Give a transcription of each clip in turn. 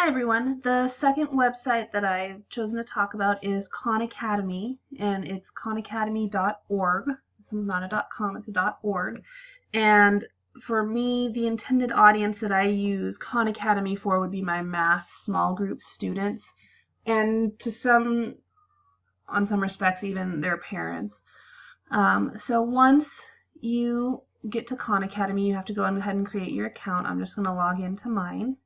Hi everyone. The second website that I've chosen to talk about is Khan Academy, and it's khanacademy.org. It's not a .com, it's a .org. And for me, the intended audience that I use Khan Academy for would be my math small group students, and on some respects, even their parents. So once you get to Khan Academy, you have to go ahead and create your account. I'm just going to log into mine.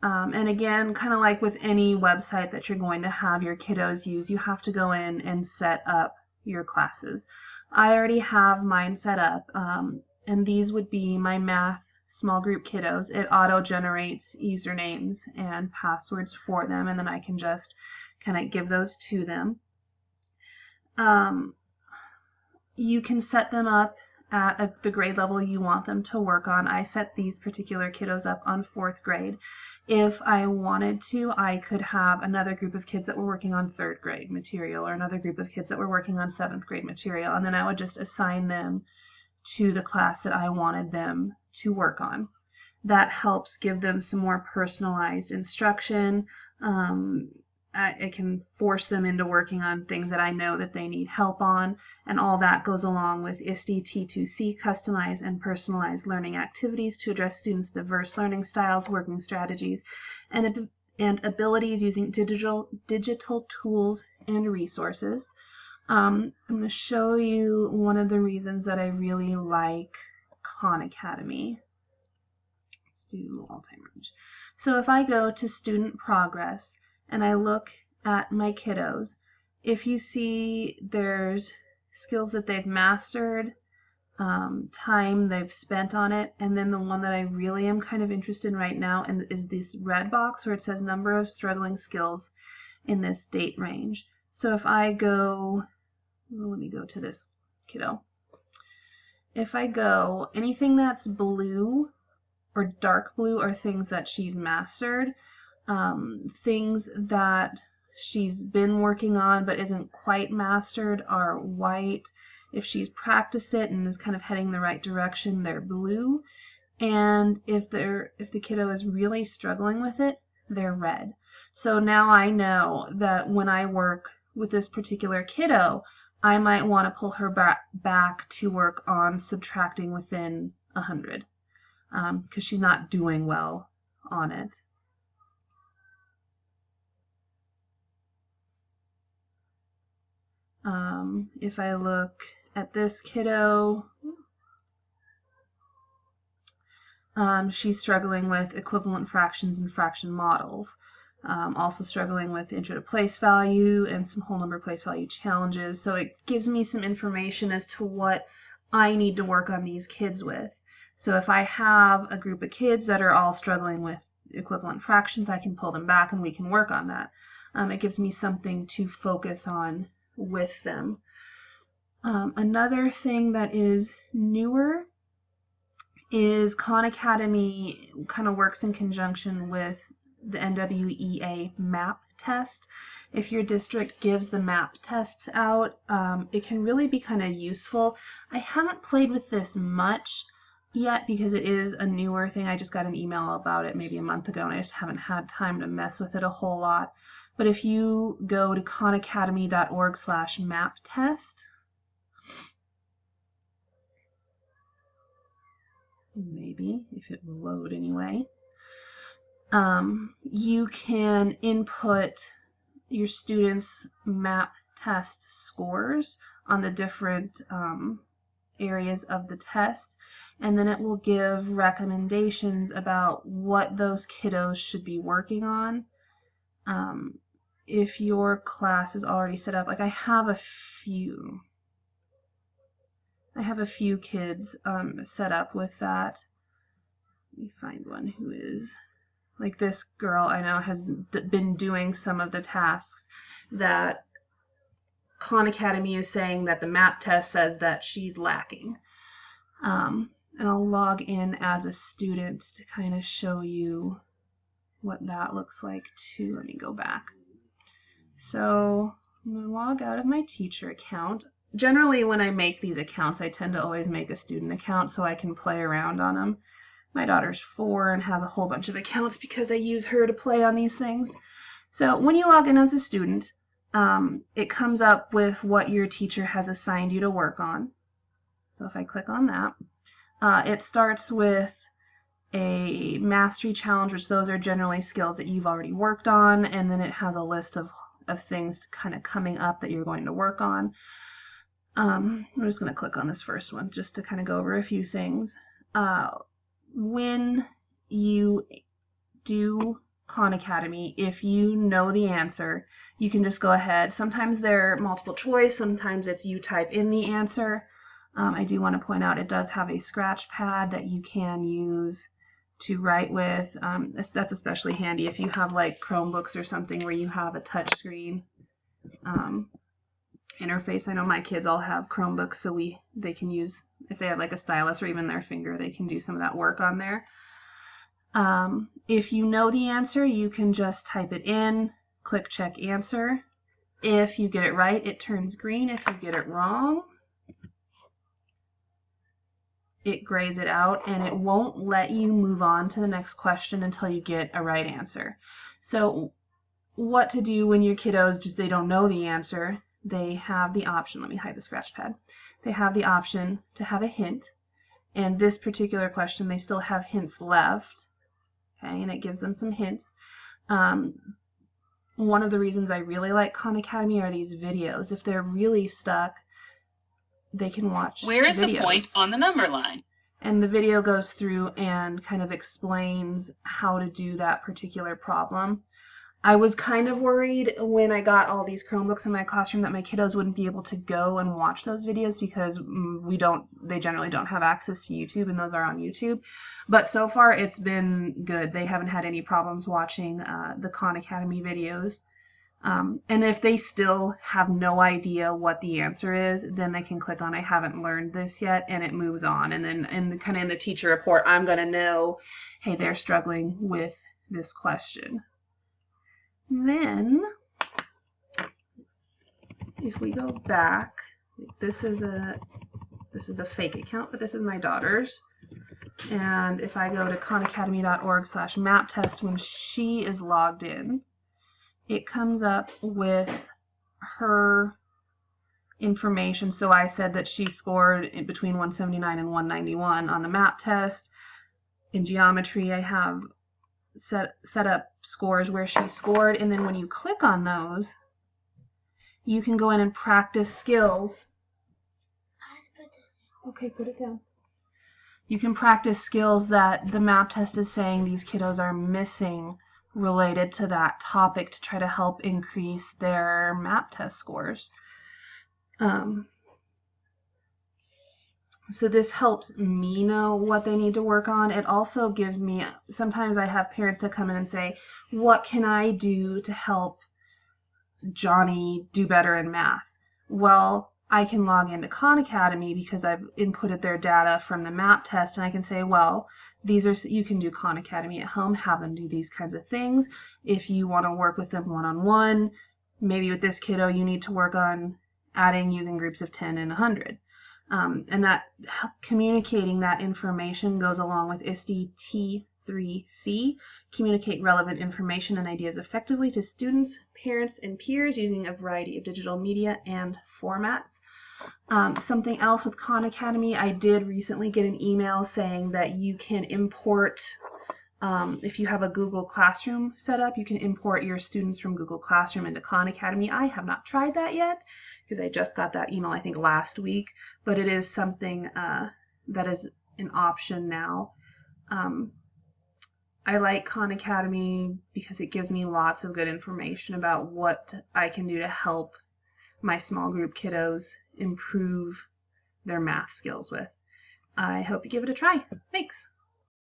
And again, kind of like with any website that you're going to have your kiddos use, you have to go in and set up your classes. I already have mine set up, and these would be my math small group kiddos. It auto-generates usernames and passwords for them, and then I can just kind of give those to them. You can set them up at the grade level you want them to work on. I set these particular kiddos up on 4th grade. If I wanted to, I could have another group of kids that were working on 3rd grade material, or another group of kids that were working on 7th grade material, and then I would just assign them to the class that I wanted them to work on. That helps give them some more personalized instruction. I can force them into working on things that I know that they need help on, and all that goes along with ISTE T2C customized and personalized learning activities to address students' diverse learning styles, working strategies, and abilities using digital tools and resources. I'm going to show you one of the reasons that I really like Khan Academy. Let's do all-time range. So if I go to student progress, and I look at my kiddos, if you see there's skills that they've mastered, time they've spent on it, and then the one that I really am kind of interested in right now is this red box where it says number of struggling skills in this date range. So if I go, let me go to this kiddo. If I go, anything that's blue or dark blue are things that she's mastered. Things that she's been working on but isn't quite mastered are white. If she's practiced it and is kind of heading the right direction, they're blue. And if the kiddo is really struggling with it, they're red. So now I know that when I work with this particular kiddo, I might want to pull her back to work on subtracting within 100, because she's not doing well on it. If I look at this kiddo, she's struggling with equivalent fractions and fraction models. Also struggling with intro to place value and some whole number place value challenges. So it gives me some information as to what I need to work on these kids with. So if I have a group of kids that are all struggling with equivalent fractions, I can pull them back and we can work on that. It gives me something to focus on with them. Another thing that is newer is Khan Academy kind of works in conjunction with the NWEA MAP test. If your district gives the MAP tests out, it can really be kind of useful. I haven't played with this much yet because it is a newer thing. I just got an email about it maybe a month ago and I just haven't had time to mess with it a whole lot. But if you go to khanacademy.org/maptest, maybe if it will load anyway, you can input your students' map test scores on the different areas of the test, and then it will give recommendations about what those kiddos should be working on. If your class is already set up, like I have a few kids set up with that. Let me find one who is, like this girl I know has been doing some of the tasks that Khan Academy is saying that the MAP test says that she's lacking. And I'll log in as a student to kind of show you what that looks like too. Let me go back. So I'm going to log out of my teacher account. Generally when I make these accounts, I tend to always make a student account so I can play around on them. My daughter's 4 and has a whole bunch of accounts because I use her to play on these things. So when you log in as a student, it comes up with what your teacher has assigned you to work on. So if I click on that, it starts with a mastery challenge, which those are generally skills that you've already worked on, and then it has a list of things kind of coming up that you're going to work on. I'm just going to click on this first one just to kind of go over a few things. When you do Khan Academy, if you know the answer, you can just go ahead. Sometimes they're multiple choice, sometimes it's you type in the answer. I do want to point out it does have a scratch pad that you can use to write with. That's especially handy if you have like Chromebooks or something where you have a touch screen interface. I know my kids all have Chromebooks, so they can use, if they have like a stylus or even their finger, they can do some of that work on there. If you know the answer, you can just type it in, click check answer. If you get it right, it turns green. If you get it wrong, it grays it out, and it won't let you move on to the next question until you get a right answer. So what to do when your kiddos they don't know the answer, they have the option, let me hide the scratch pad, they have the option to have a hint, and this particular question they still have hints left, okay, and it gives them some hints. One of the reasons I really like Khan Academy are these videos. If they're really stuck, they can watch Where is videos. the point on the number line? And the video goes through and kind of explains how to do that particular problem. I was kind of worried when I got all these Chromebooks in my classroom that my kiddos wouldn't be able to go and watch those videos because they generally don't have access to YouTube, and those are on YouTube. But so far it's been good. They haven't had any problems watching the Khan Academy videos. And if they still have no idea what the answer is, then they can click on I haven't learned this yet, and it moves on. And then in the teacher report, I'm going to know, hey, they're struggling with this question. Then, if we go back, this is a fake account, but this is my daughter's. And if I go to khanacademy.org/maptest, when she is logged in, it comes up with her information. So I said that she scored between 179 and 191 on the map test. In geometry, I have set up scores where she scored, and then when you click on those, you can go in and practice skills. Okay, put it down. You can practice skills that the map test is saying these kiddos are missing related to that topic to try to help increase their map test scores. So this helps me know what they need to work on. It also gives me, sometimes I have parents that come in and say, what can I do to help Johnny do better in math? Well, I can log into Khan Academy because I've inputted their data from the map test, and I can say, well, you can do Khan Academy at home, have them do these kinds of things. If you want to work with them one-on-one, maybe with this kiddo you need to work on adding using groups of 10 and 100. And that communicating that information goes along with ISTE T3C, communicate relevant information and ideas effectively to students, parents, and peers using a variety of digital media and formats. Something else with Khan Academy, I did recently get an email saying that you can import, if you have a Google Classroom set up, you can import your students from Google Classroom into Khan Academy. I have not tried that yet because I just got that email, I think, last week, but it is something that is an option now. I like Khan Academy because it gives me lots of good information about what I can do to help my small group kiddos improve their math skills with. I hope you give it a try. Thanks.